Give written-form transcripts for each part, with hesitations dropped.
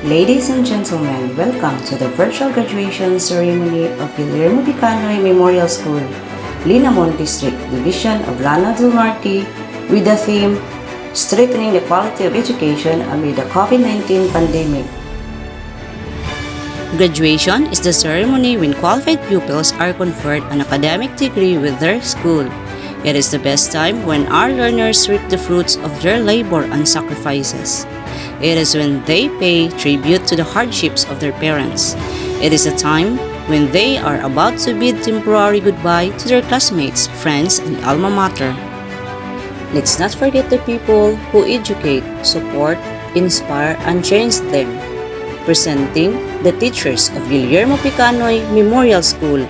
Ladies and gentlemen, welcome to the virtual graduation ceremony of GPCanoy Memorial School, Linamon District Division of Lana del Norte, with the theme Strengthening the Quality of Education Amid the COVID-19 Pandemic. Graduation is the ceremony when qualified pupils are conferred an academic degree with their school. It is the best time when our learners reap the fruits of their labor and sacrifices. It is when they pay tribute to the hardships of their parents. It is a time when they are about to bid temporary goodbye to their classmates, friends, and alma mater. Let's not forget the people who educate, support, inspire, and change them. Presenting the teachers of GPCanoy Memorial School.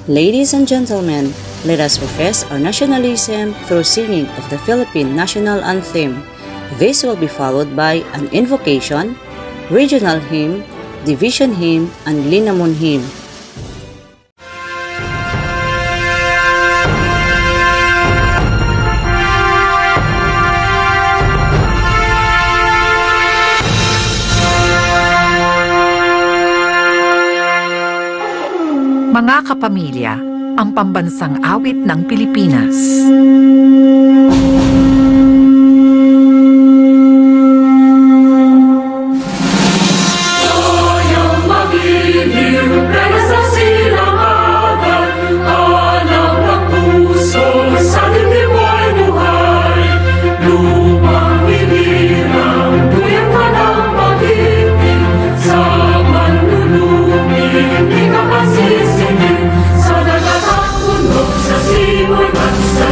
Ladies and gentlemen, let us profess our nationalism through singing of the Philippine National Anthem. This will be followed by an invocation, regional hymn, division hymn, and Linamon hymn. Mga kapamilya, ang pambansang awit ng Pilipinas. Sa dagat at puno, sa simoy at sa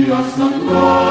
Kapag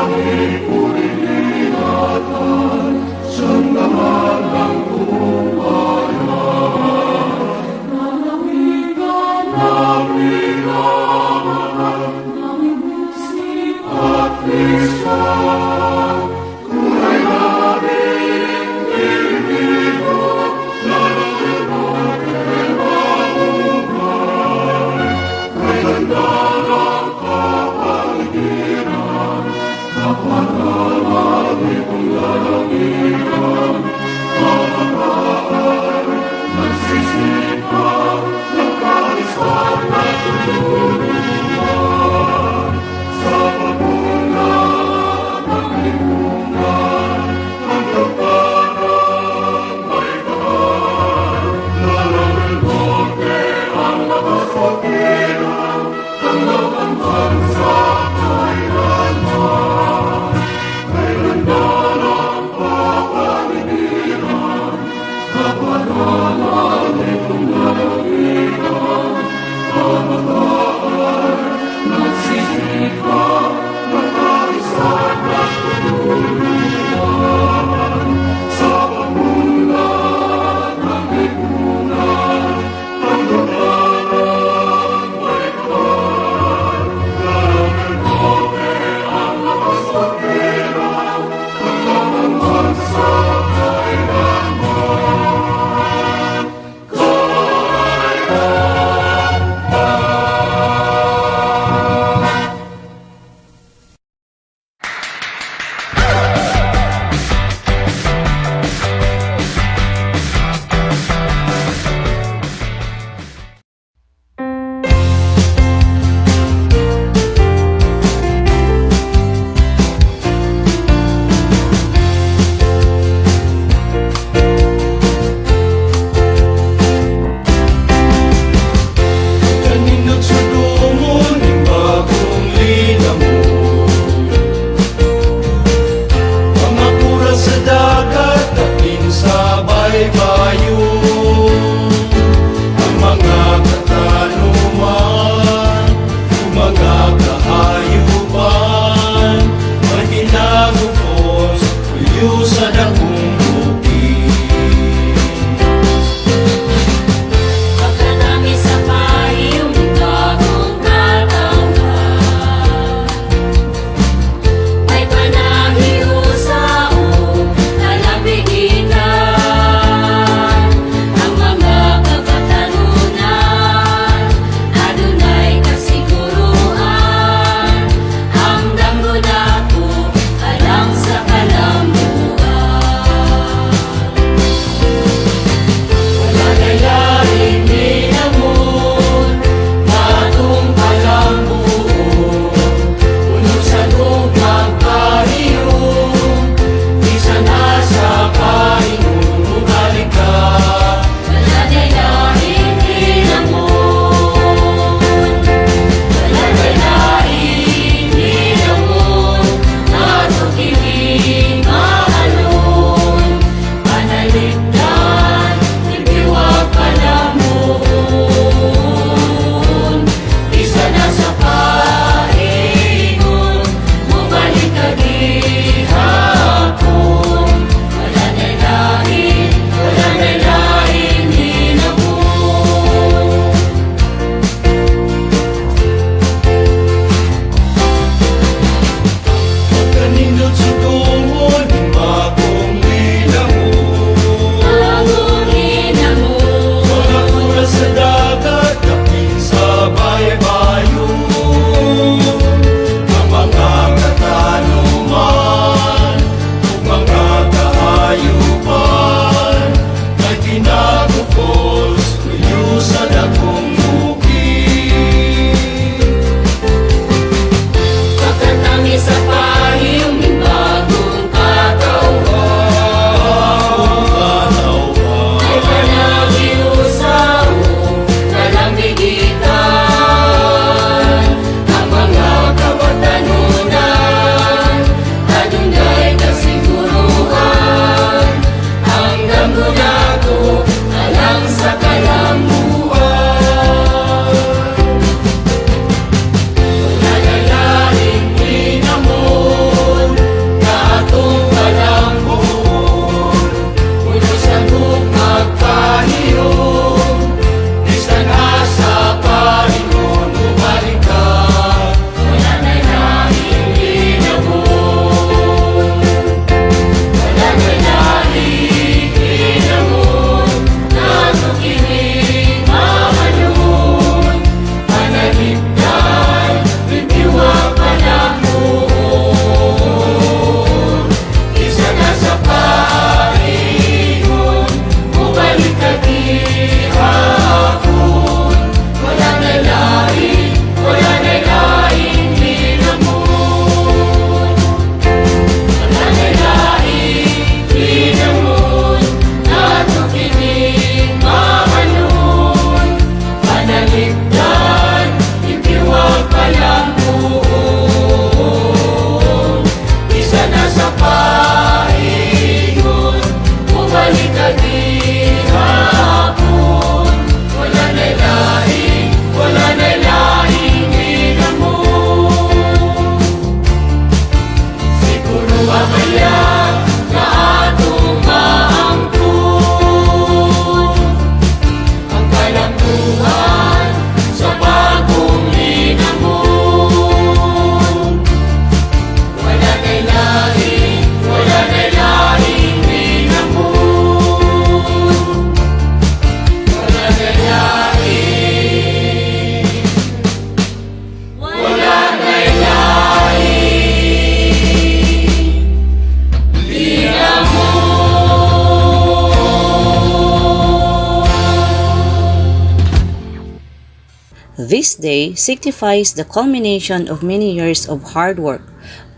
This day signifies the culmination of many years of hard work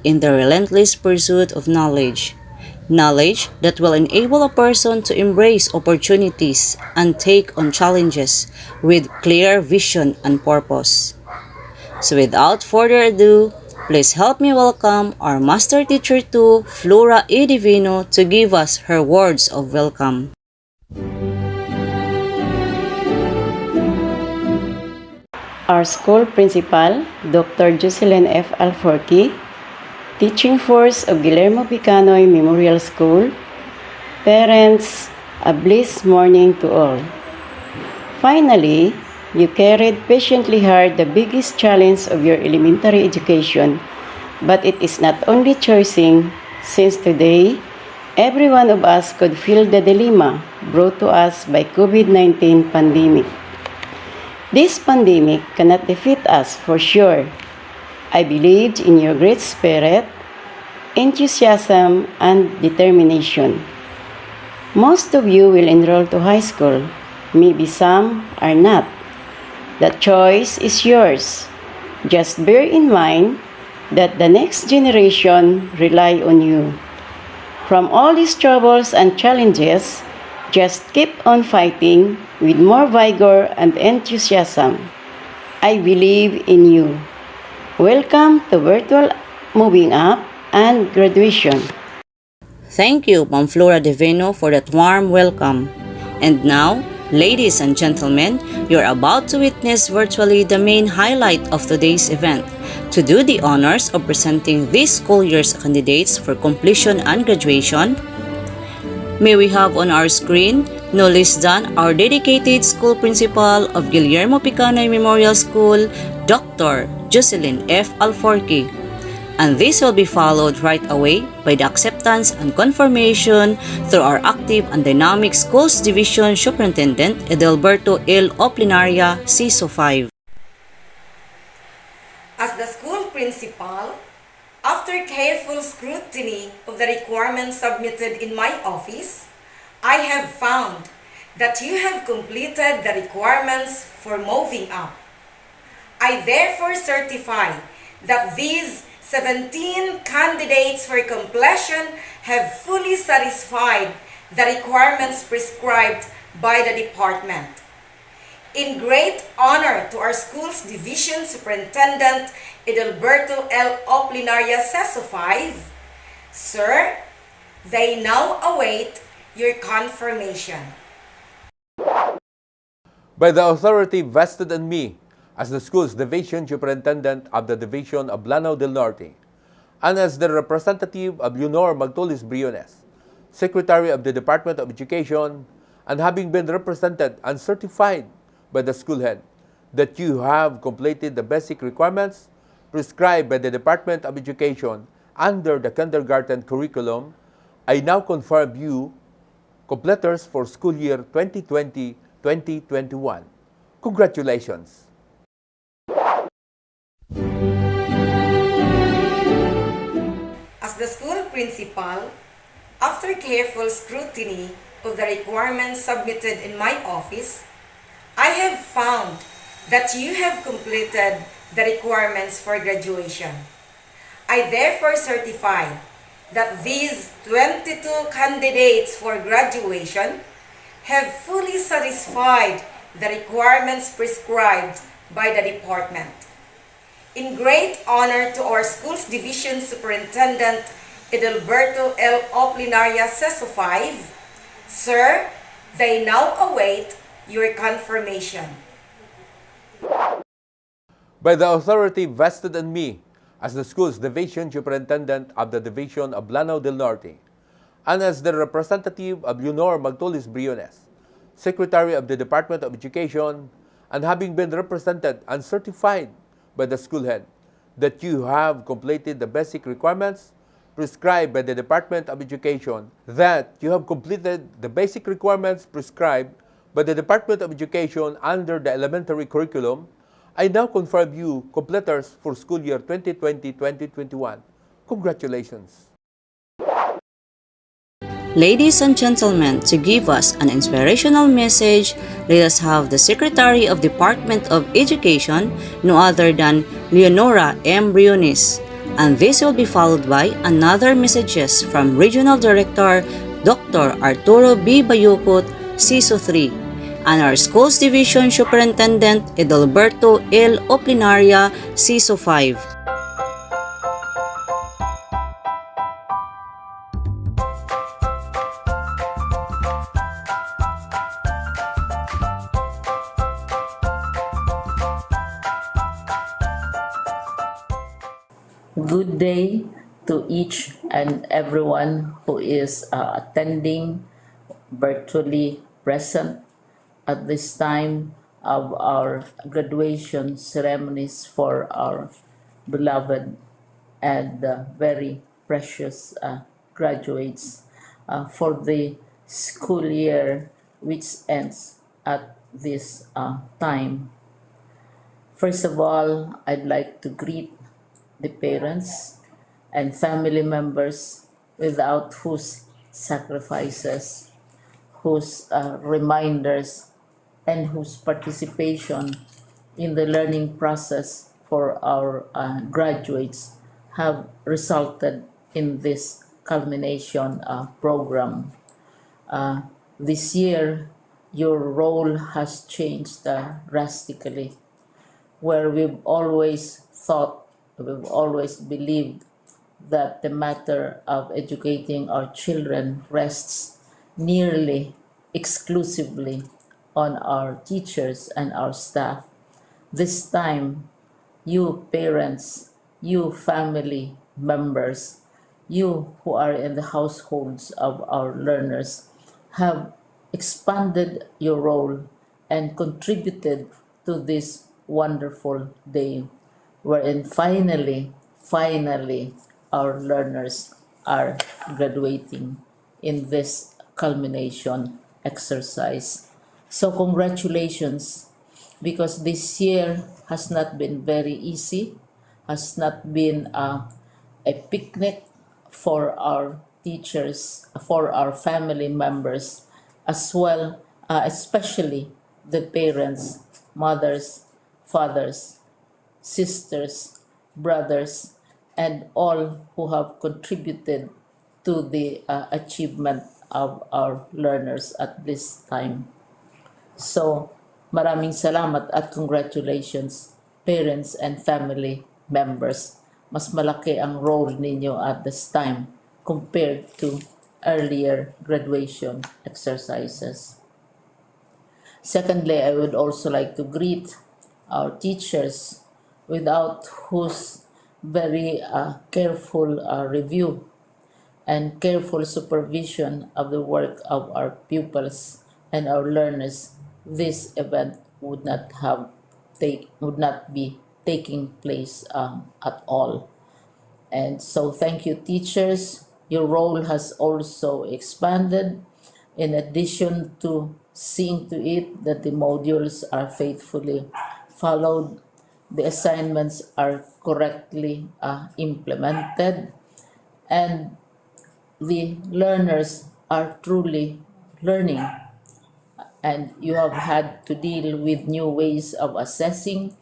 in the relentless pursuit of knowledge. Knowledge that will enable a person to embrace opportunities and take on challenges with clear vision and purpose. So without further ado, please help me welcome our Master Teacher 2, Flora E. Divino, to give us her words of welcome. Our school principal, Dr. Jocelyn F. Alforqui, teaching force of Guillermo Picanoy Memorial School, parents, a blessed morning to all. Finally, you carried patiently hard the biggest challenge of your elementary education, but it is not only choosing, since today, every one of us could feel the dilemma brought to us by COVID-19 pandemic. This pandemic cannot defeat us for sure. I believed in your great spirit, enthusiasm, and determination. Most of you will enroll to high school. Maybe some are not. The choice is yours. Just bear in mind that the next generation rely on you. From all these troubles and challenges, just keep on fighting with more vigor and enthusiasm. I believe in you. Welcome to virtual moving up and graduation. Thank you, Ma'am Flora Divino, for that warm welcome. And now, ladies and gentlemen, you're about to witness virtually the main highlight of today's event. To do the honors of presenting this school year's candidates for completion and graduation, may we have on our screen no less than our dedicated school principal of Guillermo Picanoy Memorial School, Dr. Jocelyn F. Alforqui. And this will be followed right away by the acceptance and confirmation through our active and dynamic Schools Division Superintendent Edelberto L. Oplinaria, CISO 5. As the school principal, after careful scrutiny of the requirements submitted in my office, I have found that you have completed the requirements for moving up. I therefore certify that these 17 candidates for completion have fully satisfied the requirements prescribed by the department. In great honor to our school's division superintendent, Edelberto L. Oplinaria, CESO 5, sir, they now await your confirmation. By the authority vested in me as the school's division superintendent of the Division of Lanao del Norte, and as the representative of Leonor Magtolis Briones, Secretary of the Department of Education, and having been represented and certified by the school head that you have completed the basic requirements prescribed by the Department of Education under the kindergarten curriculum, I now confirm you completers for school year 2020-2021. Congratulations! As the school principal, after careful scrutiny of the requirements submitted in my office, I have found that you have completed the requirements for graduation. I therefore certify that these 22 candidates for graduation have fully satisfied the requirements prescribed by the department. In great honor to our school's division superintendent, Edelberto L. Oplinaria, CESO 5, sir, they now await your confirmation. By the authority vested in me as the school's division superintendent of the Division of Lanao del Norte, and as the representative of Leonor Magtolis Briones, Secretary of the Department of Education, and having been represented and certified by the school head that you have completed the basic requirements prescribed by the Department of Education, that you have completed the basic requirements prescribed by the Department of Education under the elementary curriculum, I now confirm you completers for school year 2020-2021. Congratulations! Ladies and gentlemen, to give us an inspirational message, let us have the Secretary of Department of Education, no other than Leonora M. Briones. And this will be followed by another messages from Regional Director Dr. Arturo B. Bayukot, CISO 3, and our Schools Division Superintendent Edalberto L. Oplinaria, CISO 5. Good day to each and everyone who is attending virtually present at this time of our graduation ceremonies for our beloved and very precious graduates for the school year which ends at this time. First of all, I'd like to greet the parents and family members without whose sacrifices, whose reminders, and whose participation in the learning process for our graduates have resulted in this culmination program. This year, your role has changed drastically, where we've always thought, we've always believed that the matter of educating our children rests nearly exclusively on our teachers and our staff. This time, you parents, you family members, you who are in the households of our learners have expanded your role and contributed to this wonderful day wherein finally our learners are graduating in this culmination exercise. So congratulations, because this year has not been very easy, has not been a picnic for our teachers, for our family members, as well, especially the parents, mothers, fathers, sisters, brothers, and all who have contributed to the achievement of our learners at this time. So, maraming salamat at congratulations, parents and family members. Mas malaki ang role ninyo at this time compared to earlier graduation exercises. Secondly, I would also like to greet our teachers, without whose very careful review and careful supervision of the work of our pupils and our learners, this event would not be taking place at all. And so thank you, teachers. Your role has also expanded. In addition to seeing to it that the modules are faithfully followed, the assignments are correctly implemented, and the learners are truly learning, and you have had to deal with new ways of assessing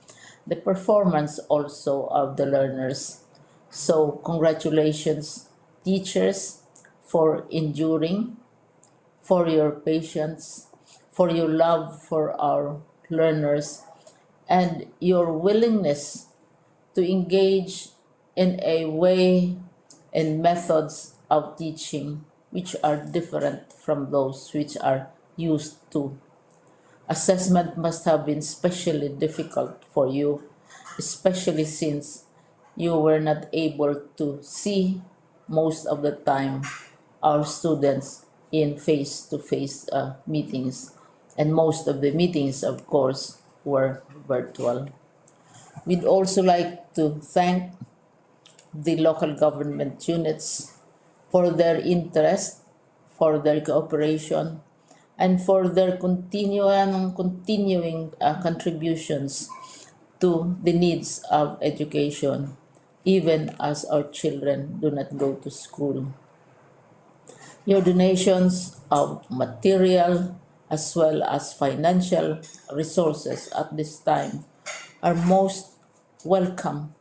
the performance also of the learners. So congratulations, teachers, for enduring, for your patience, for your love for our learners, and your willingness to engage in a way and methods of teaching which are different from those which are used to. Assessment must have been especially difficult for you, especially since you were not able to see most of the time our students in face-to-face meetings, and most of the meetings, of course, were virtual. We'd also like to thank the local government units for their interest, for their cooperation, and for their continuing contributions to the needs of education, even as our children do not go to school. Your donations of material as well as financial resources at this time are most welcome,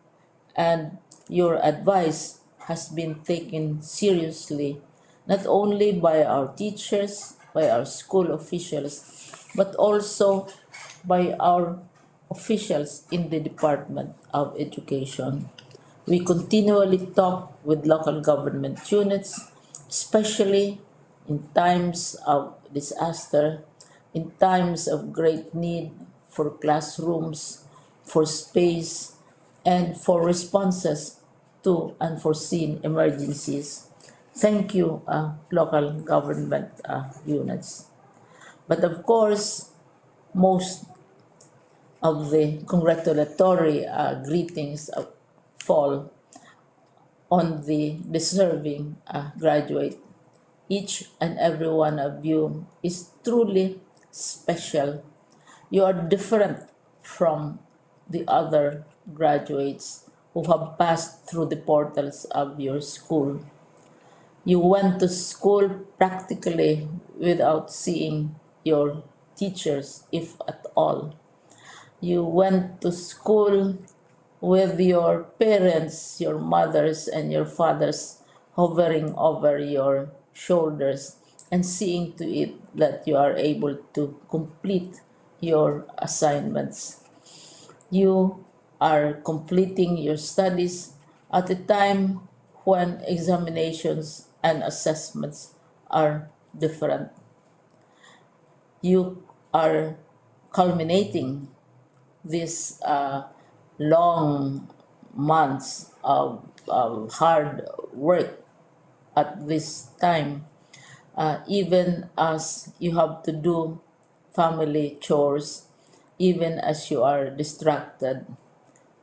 and your advice has been taken seriously not only by our teachers, by our school officials, but also by our officials in the Department of Education. We continually talk with local government units, especially in times of disaster, in times of great need for classrooms, for space, and for responses to unforeseen emergencies. Thank you, local government units. But of course, most of the congratulatory greetings fall on the deserving graduate. Each and every one of you is truly special. You are different from the other graduates who have passed through the portals of your school. You went to school practically without seeing your teachers, if at all. You went to school with your parents, your mothers, and your fathers hovering over your shoulders and seeing to it that you are able to complete your assignments. You are completing your studies at a time when examinations and assessments are different. You are culminating these long months of hard work at this time, even as you have to do family chores, even as you are distracted,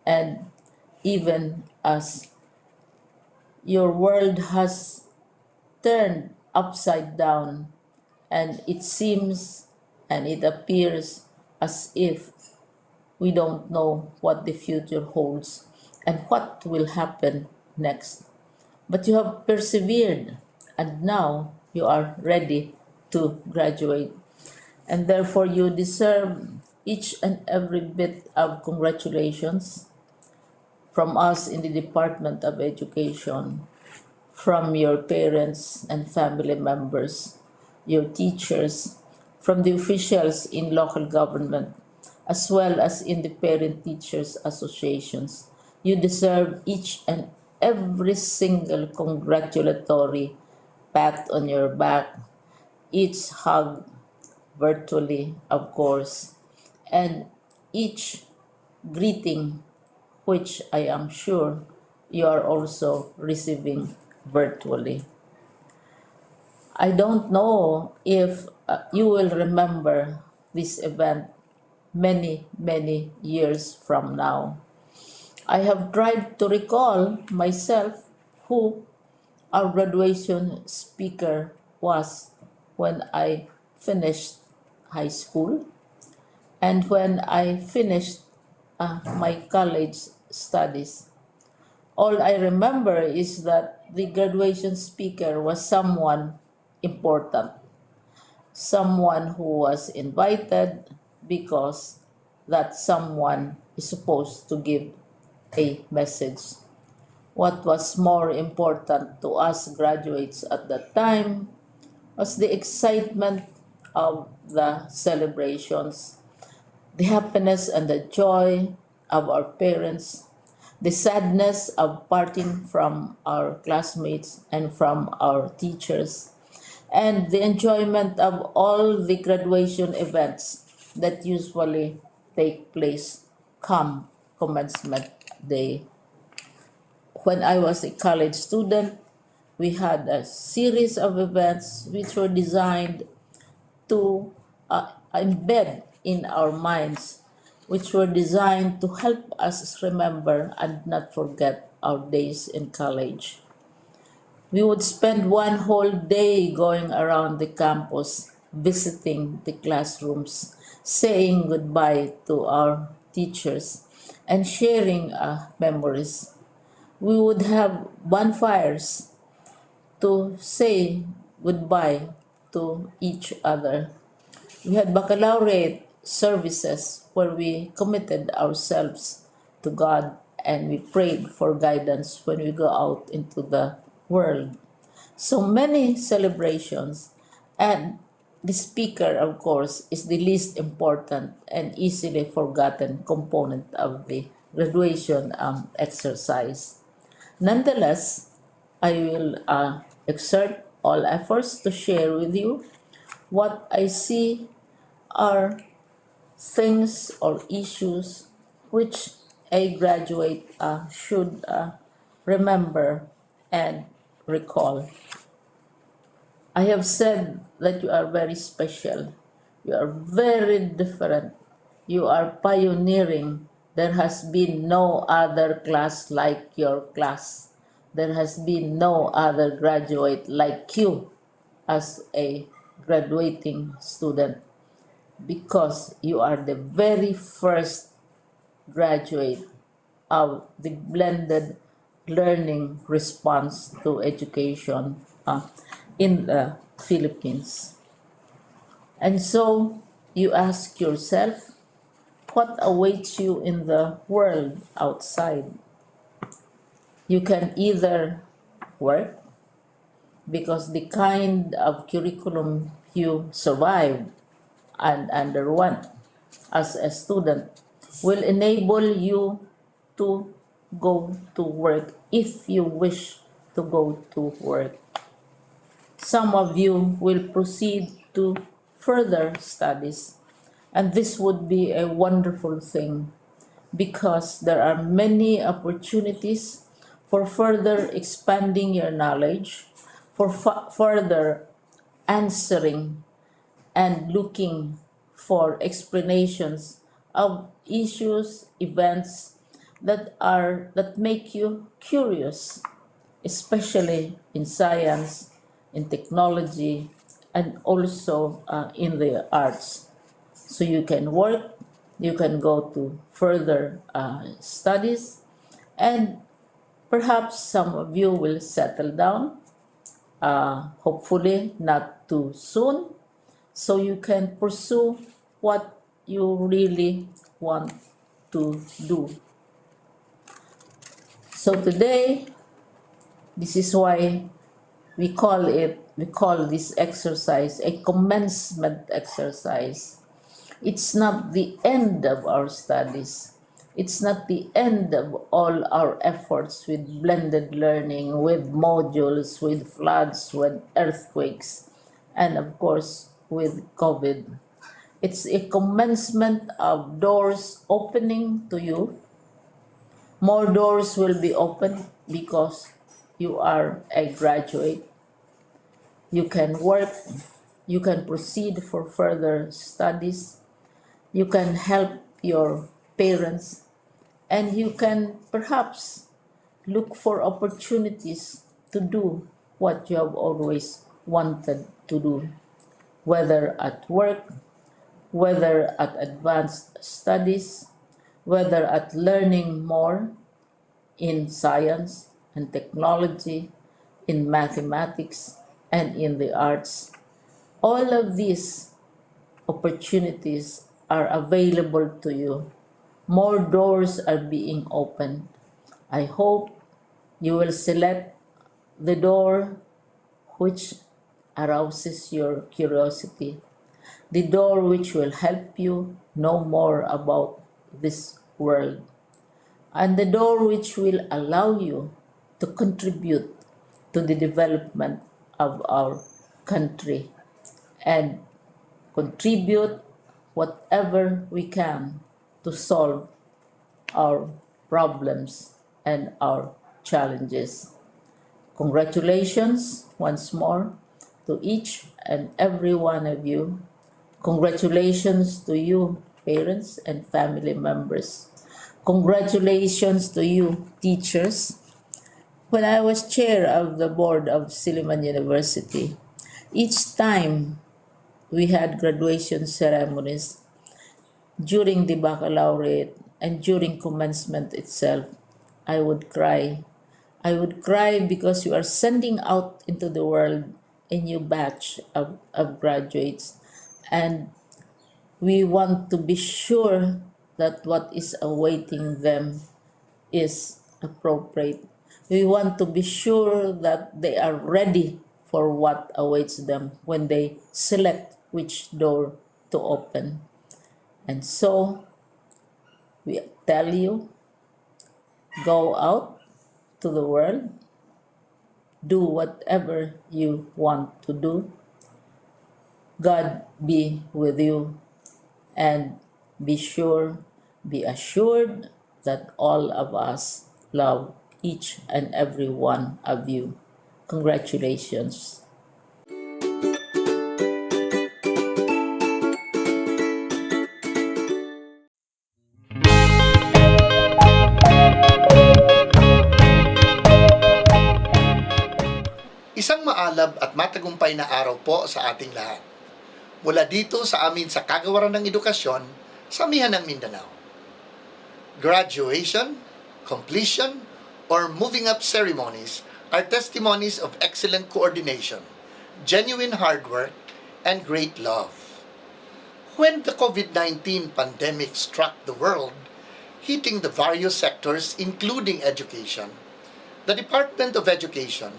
and even as your world has turned upside down, and it seems and it appears as if we don't know what the future holds and what will happen next. But you have persevered, and now you are ready to graduate. And therefore, you deserve each and every bit of congratulations from us in the Department of Education, from your parents and family members, your teachers, from the officials in local government, as well as in the parent teachers associations. You deserve each and every single congratulatory pat on your back, each hug virtually, of course, and each greeting, which I am sure you are also receiving virtually. I don't know if you will remember this event many, many years from now. I have tried to recall myself who our graduation speaker was when I finished high school and when I finished my college studies. All I remember is that the graduation speaker was someone important, someone who was invited because that someone is supposed to give a message. What was more important to us graduates at that time was the excitement of the celebrations, the happiness and the joy of our parents, the sadness of parting from our classmates and from our teachers, and the enjoyment of all the graduation events that usually take place come commencement day. When I was a college student, we had a series of events which were designed to embed in our minds, which were designed to help us remember and not forget our days in college. We would spend one whole day going around the campus, visiting the classrooms, saying goodbye to our teachers, and sharing memories. We would have bonfires to say goodbye to each other. We had baccalaureate services where we committed ourselves to God and we prayed for guidance when we go out into the world. So many celebrations, and the speaker, of course, is the least important and easily forgotten component of the graduation exercise. Nonetheless, I will exert all efforts to share with you what I see are things or issues which a graduate should remember and recall. I have said that you are very special. You are very different. You are pioneering. There has been no other class like your class. There has been no other graduate like you as a graduating student because you are the very first graduate of the blended learning response to education in the Philippines. And so you ask yourself, what awaits you in the world outside? You can either work because the kind of curriculum you survived and underwent as a student will enable you to go to work if you wish to go to work. Some of you will proceed to further studies, and this would be a wonderful thing because there are many opportunities for further expanding your knowledge, for further answering and looking for explanations of issues, events that make you curious, especially in science, in technology, and also in the arts. So you can work, you can go to further studies, and perhaps some of you will settle down, hopefully not too soon, so you can pursue what you really want to do. So today, this is why we call this exercise a commencement exercise. It's not the end of our studies. It's not the end of all our efforts with blended learning, with modules, with floods, with earthquakes, and of course with COVID. It's a commencement of doors opening to you. More doors will be opened because you are a graduate. You can work, you can proceed for further studies, you can help your parents, and you can perhaps look for opportunities to do what you have always wanted to do, whether at work, whether at advanced studies, whether at learning more in science and technology, in mathematics, and in the arts. All of these opportunities are available to you. More doors are being opened. I hope you will select the door which arouses your curiosity, the door which will help you know more about this world, and the door which will allow you to contribute to the development of our country and contribute whatever we can to solve our problems and our challenges. Congratulations once more to each and every one of you. Congratulations to you, parents and family members. Congratulations to you, teachers. When I was chair of the board of Silliman University, each time we had graduation ceremonies during the baccalaureate and during commencement itself, I would cry. I would cry because you are sending out into the world a new batch of graduates, and we want to be sure that what is awaiting them is appropriate. We want to be sure that they are ready for what awaits them when they select which door to open. And so we tell you, go out to the world, do whatever you want to do. God be with you, and be sure, be assured that all of us love each and every one of you. Congratulations. Isang maalab at matagumpay na araw po sa ating lahat. Mula dito sa amin sa Kagawaran ng Edukasyon sa Amihan ng Mindanao. Graduation, completion, or moving up ceremonies are testimonies of excellent coordination, genuine hard work, and great love. When the COVID-19 pandemic struck the world, hitting the various sectors including education, the Department of Education,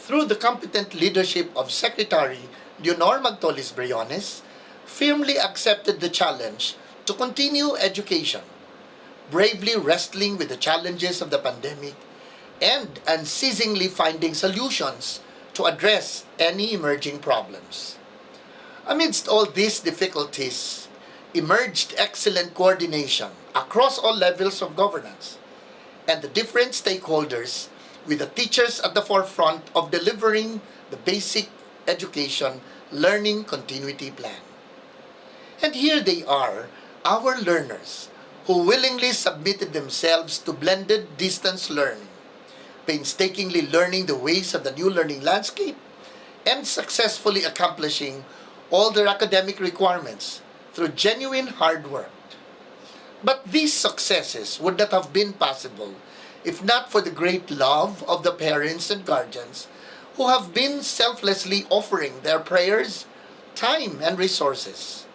through the competent leadership of Secretary Leonor Magtolis Briones, firmly accepted the challenge to continue education, bravely wrestling with the challenges of the pandemic and unceasingly finding solutions to address any emerging problems. Amidst all these difficulties, emerged excellent coordination across all levels of governance and the different stakeholders, with the teachers at the forefront of delivering the basic education learning continuity plan. And here they are, our learners, who willingly submitted themselves to blended distance learning, painstakingly learning the ways of the new learning landscape, and successfully accomplishing all their academic requirements through genuine hard work. But these successes would not have been possible if not for the great love of the parents and guardians who have been selflessly offering their prayers, time, and resources.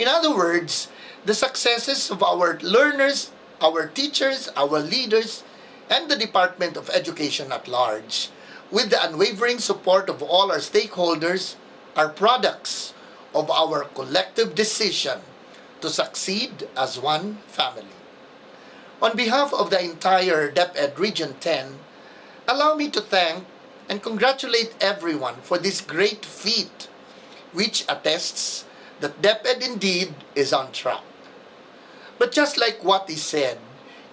In other words, the successes of our learners, our teachers, our leaders, and the Department of Education at large, with the unwavering support of all our stakeholders, are products of our collective decision to succeed as one family. On behalf of the entire DepEd Region 10, allow me to thank and congratulate everyone for this great feat, which attests that DepEd indeed is on track. But just like what is said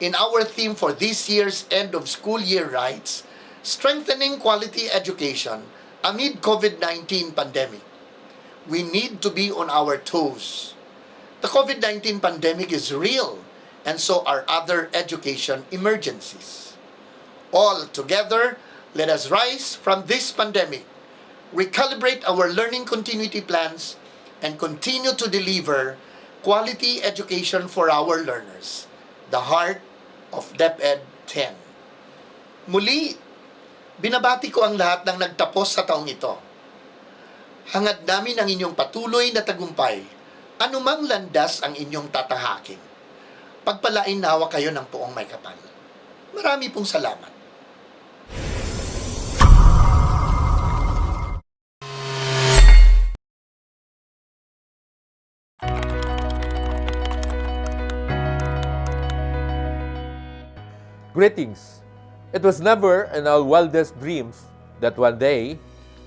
in our theme for this year's end of school year rites, strengthening quality education amid COVID-19 pandemic, we need to be on our toes. The COVID-19 pandemic is real, and so are other education emergencies. All together, let us rise from this pandemic, recalibrate our learning continuity plans, and continue to deliver quality education for our learners, the heart of DepEd 10. Muli, binabati ko ang lahat ng nagtapos sa taong ito. Hangad namin ang inyong patuloy na tagumpay, anumang landas ang inyong tatahakin. Pagpalain nawa kayo ng poong may kapal. Marami pong salamat. Greetings. It was never in our wildest dreams that one day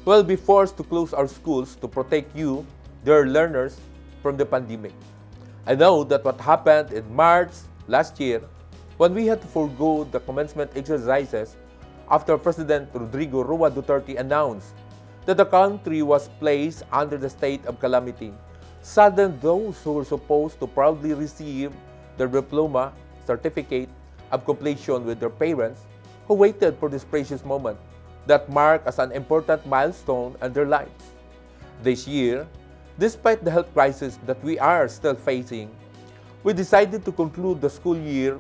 we'll be forced to close our schools to protect you, dear learners, from the pandemic. I know that what happened in March last year when we had to forego the commencement exercises after President Rodrigo Roa Duterte announced that the country was placed under the state of calamity, saddened those who were supposed to proudly receive their diploma certificate of completion with their parents who waited for this precious moment that marked as an important milestone in their lives. This year, despite the health crisis that we are still facing, we decided to conclude the school year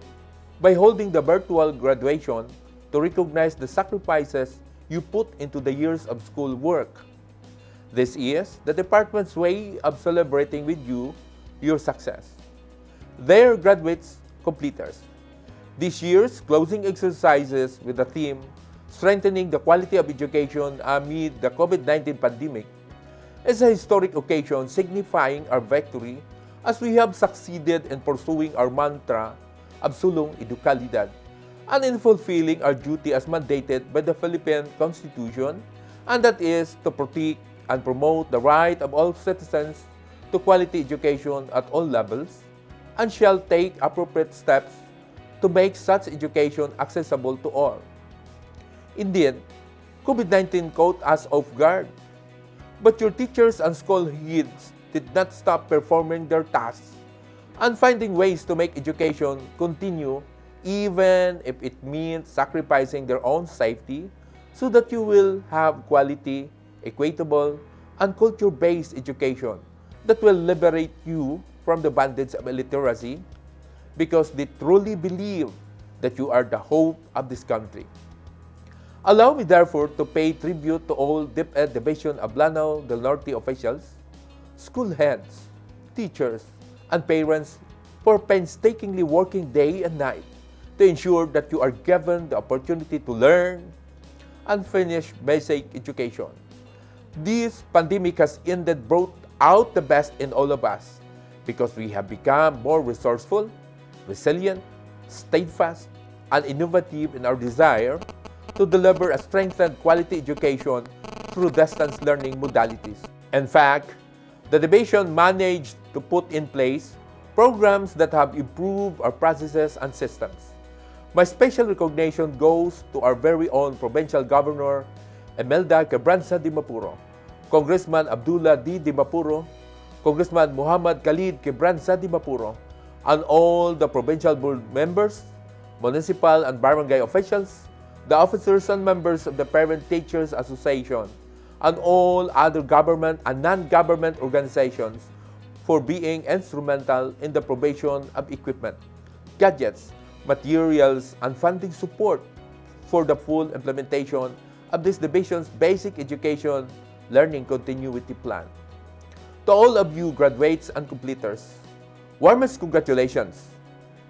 by holding the virtual graduation to recognize the sacrifices you put into the years of school work. This is the department's way of celebrating with you your success. Their graduates, completers. This year's closing exercises with the theme Strengthening the Quality of Education Amid the COVID-19 Pandemic is a historic occasion signifying our victory as we have succeeded in pursuing our mantra of sulong edukalidad and in fulfilling our duty as mandated by the Philippine Constitution, and that is to protect and promote the right of all citizens to quality education at all levels, and shall take appropriate steps to make such education accessible to all. Indeed, COVID-19 caught us off guard, but your teachers and school heads did not stop performing their tasks and finding ways to make education continue even if it means sacrificing their own safety so that you will have quality, equitable, and culture-based education that will liberate you from the bondage of illiteracy because they truly believe that you are the hope of this country. Allow me therefore to pay tribute to all DepEd Division of Lanao del Norte officials, school heads, teachers, and parents for painstakingly working day and night to ensure that you are given the opportunity to learn and finish basic education. This pandemic has indeed brought out the best in all of us because we have become more resourceful, resilient, steadfast, and innovative in our desire to deliver a strengthened quality education through distance learning modalities. In fact, the division managed to put in place programs that have improved our processes and systems. My special recognition goes to our very own Provincial Governor, Imelda Quebranza de Mapuro, Congressman Abdullah D. de Mapuro, Congressman Muhammad Khalid Quebranza de Mapuro, and all the provincial board members, municipal and barangay officials, the officers and members of the Parent Teachers Association, and all other government and non-government organizations for being instrumental in the provision of equipment, gadgets, materials, and funding support for the full implementation of this division's basic education learning continuity plan. To all of you graduates and completers, warmest congratulations.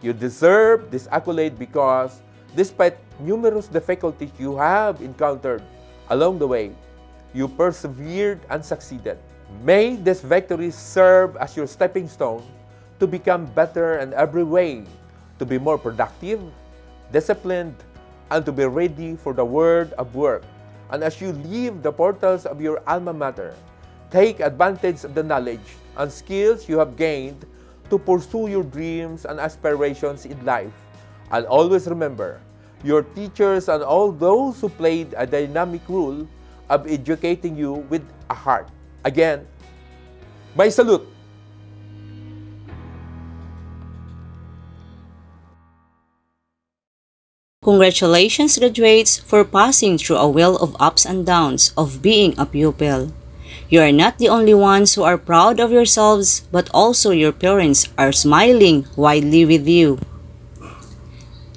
You deserve this accolade because despite numerous difficulties you have encountered along the way, you persevered and succeeded. May this victory serve as your stepping stone to become better in every way, to be more productive, disciplined, and to be ready for the world of work. And as you leave the portals of your alma mater, take advantage of the knowledge and skills you have gained to pursue your dreams and aspirations in life. And always remember, your teachers and all those who played a dynamic role of educating you with a heart. Again, my salute! Congratulations, graduates, for passing through a well of ups and downs of being a pupil. You are not the only ones who are proud of yourselves, but also your parents are smiling widely with you.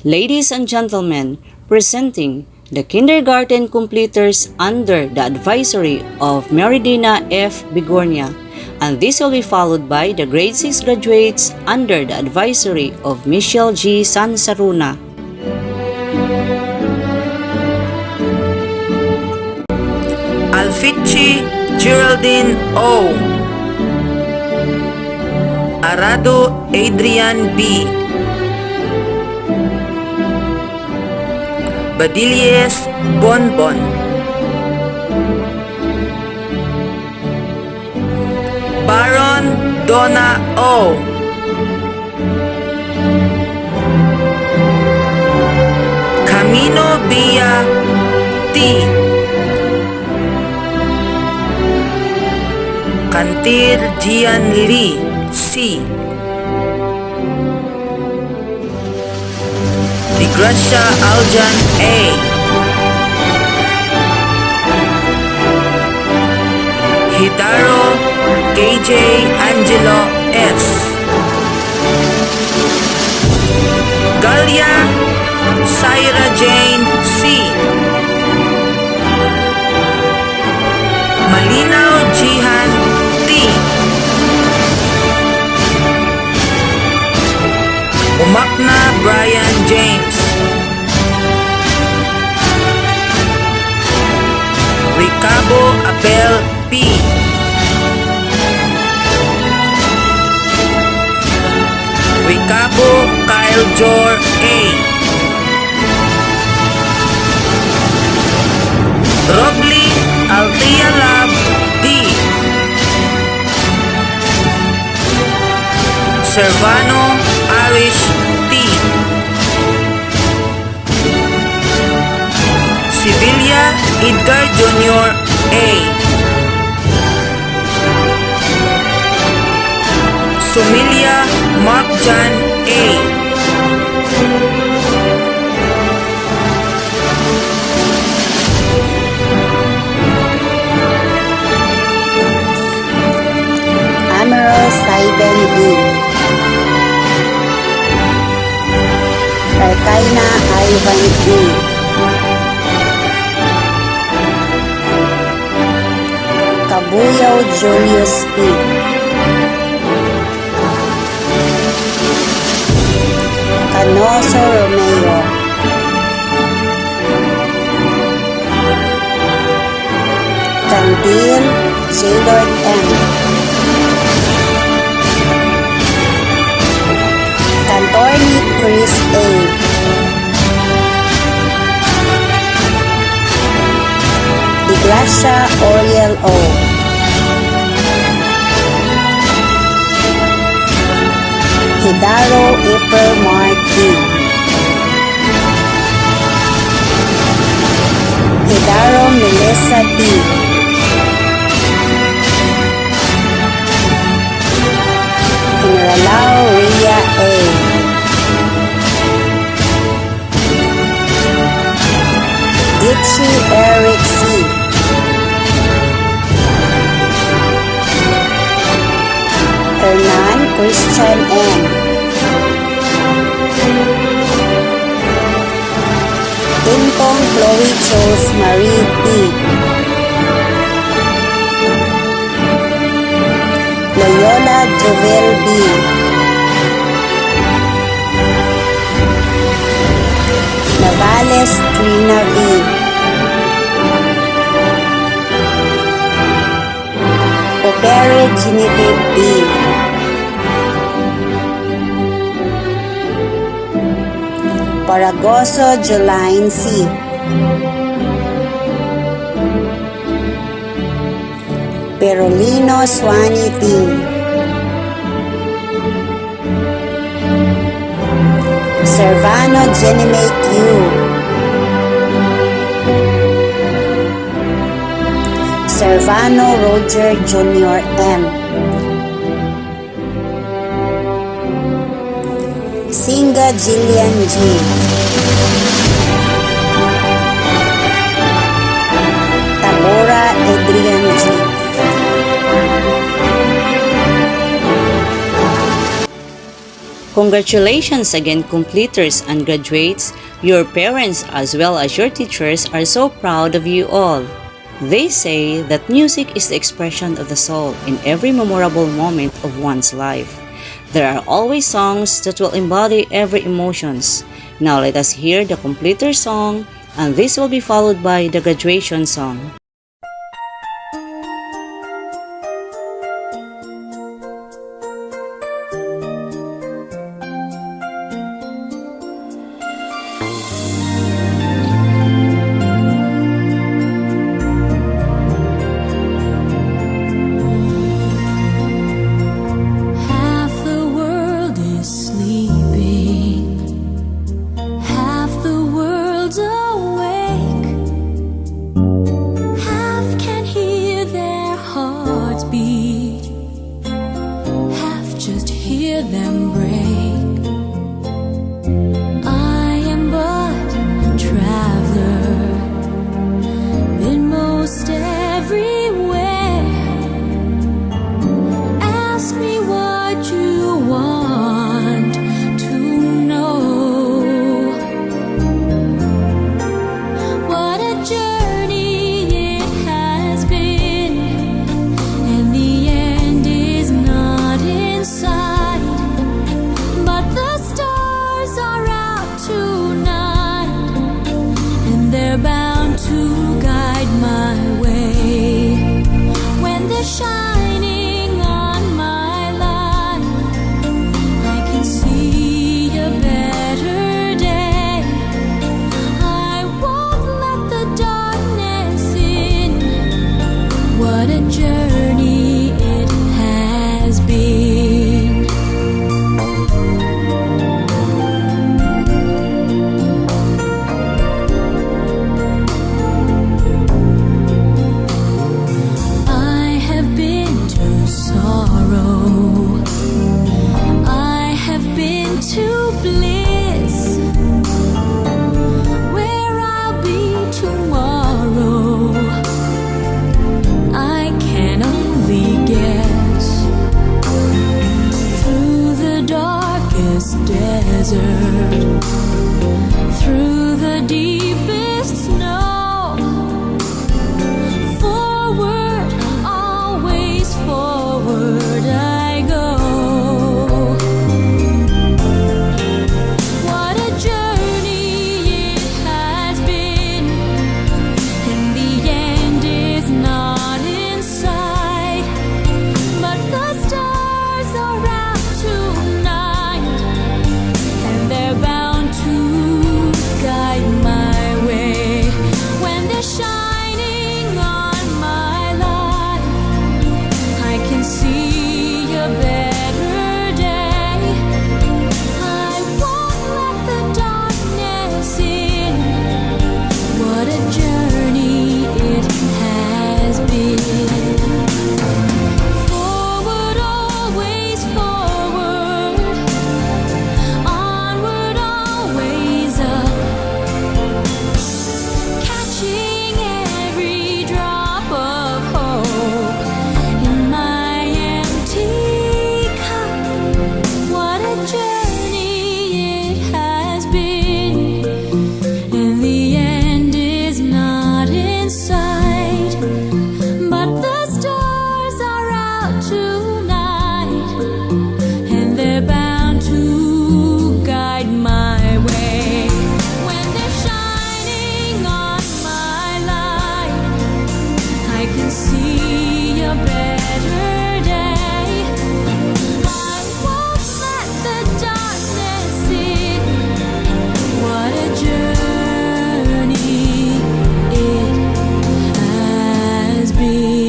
Ladies and gentlemen, presenting the kindergarten completers under the advisory of Meridina F. Bigornia, and this will be followed by the grade 6 graduates under the advisory of Michelle G. Sansaruna. Alfici Geraldine O. Arado Adrian B. Badilles Bonbon. Baron Donna O. Camino Villa T. Kantil Jian Lee C. Di Gracia Aljan A. Hitaro KJ Angelo S. Galia Syra Jane C. Malinaw G. Ricardo Abel P. Ricardo Kyle Jor A. Robly Althea Lab D. Servano Arish T. Sevilla Edgar Jr. A. Sumilia Mark John A. Amaral Saiben B. Arkaina Ivan E. Kabuyaw Julius P. Canoso Romeo. Candil J. M. Cantorni Chris A. Iglesia Oriel O. Hidaro April Mark D. Hidaro Melissa D. Inralao Ria A. Gitchi Eric C. Hernan Christian N. Intong Chloe Chose Marie P. Loyola Jovel B. Navales Trina V. Opere Genevieve B. Paragoso Jolaine C. Perolino Swani T. Servano Jenime Q. Servano Roger Jr. M. Singa Jillian G. Tabora Adrian G. Congratulations again, completers and graduates. Your parents as well as your teachers are so proud of you all. They say that music is the expression of the soul in every memorable moment of one's life. There are always songs that will embody every emotions. Now let us hear the completer song, and this will be followed by the graduation song. Half the world is sleeping, half the world's awake. a journey it has been. I have been to sorrow, I have been to bliss, where I'll be tomorrow I can only guess. Through the darkest desert, through the deepest snow, forward, always forward I go. What a journey it has been, and the end is not in sight, but the stars are out tonight, and they're bound to guide my way. When they're shining on my life, I can see a better day. I won't let the darkness in. What a journey it has been. Forward, always forward, onward, always up, catching every drop of hope in my empty cup. What a journey it has been, and the end is not in sight, but the stars are out tonight, and they're bound to guide my way. When they're shining on my life, I can see a better day. I won't let the darkness in. What a journey it has been.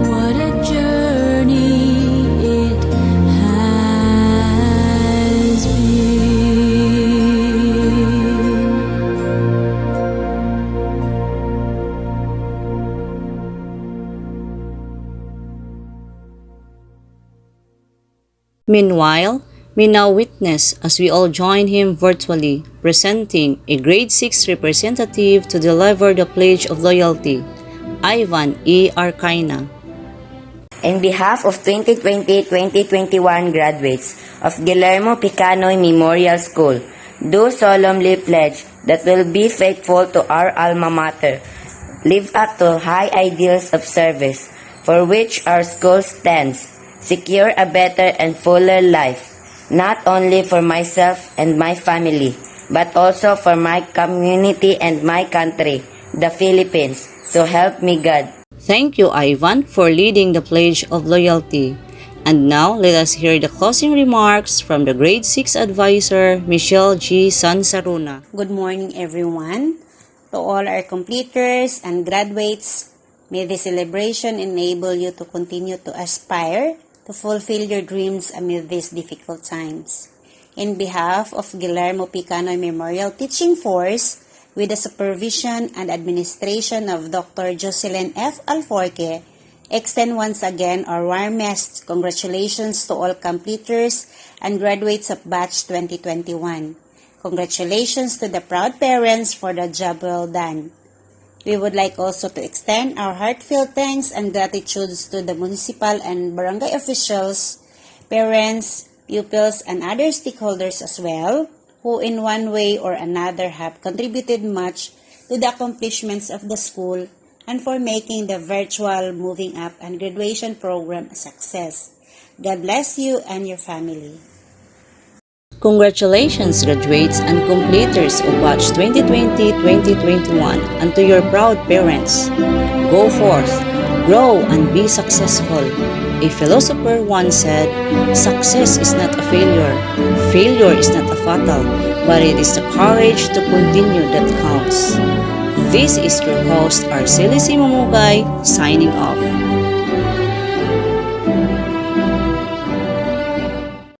What a journey it has been. Meanwhile, we now witness as we all join him virtually, presenting a grade 6 representative to deliver the Pledge of Loyalty, Ivan E. Arcaina. In behalf of 2020-2021 graduates of Guillermo Picanoy Memorial School, do solemnly pledge that we'll be faithful to our alma mater, live up to high ideals of service for which our school stands, secure a better and fuller life, not only for myself and my family, but also for my community and my country, the Philippines. So help me God. Thank you, Ivan, for leading the Pledge of Loyalty. And now, let us hear the closing remarks from the Grade 6 Advisor, Michelle G. Sansaruna. Good morning, everyone. To all our completers and graduates, may this celebration enable you to continue to aspire to fulfill your dreams amid these difficult times. In behalf of Guillermo Picanoy Memorial Teaching Force, with the supervision and administration of Dr. Jocelyn F. Alforque, extend once again our warmest congratulations to all completers and graduates of Batch 2021. Congratulations to the proud parents for the job well done. We would like also to extend our heartfelt thanks and gratitudes to the municipal and barangay officials, parents, pupils, and other stakeholders as well, who in one way or another have contributed much to the accomplishments of the school and for making the virtual Moving Up and graduation program a success. God bless you and your family. Congratulations, graduates and completers of Batch 2020-2021, and to your proud parents. Go forth, grow, and be successful. A philosopher once said, "Success is not a failure. Failure is not a fatal, but it is the courage to continue that counts." This is your host, Arcelis Mamugay, signing off.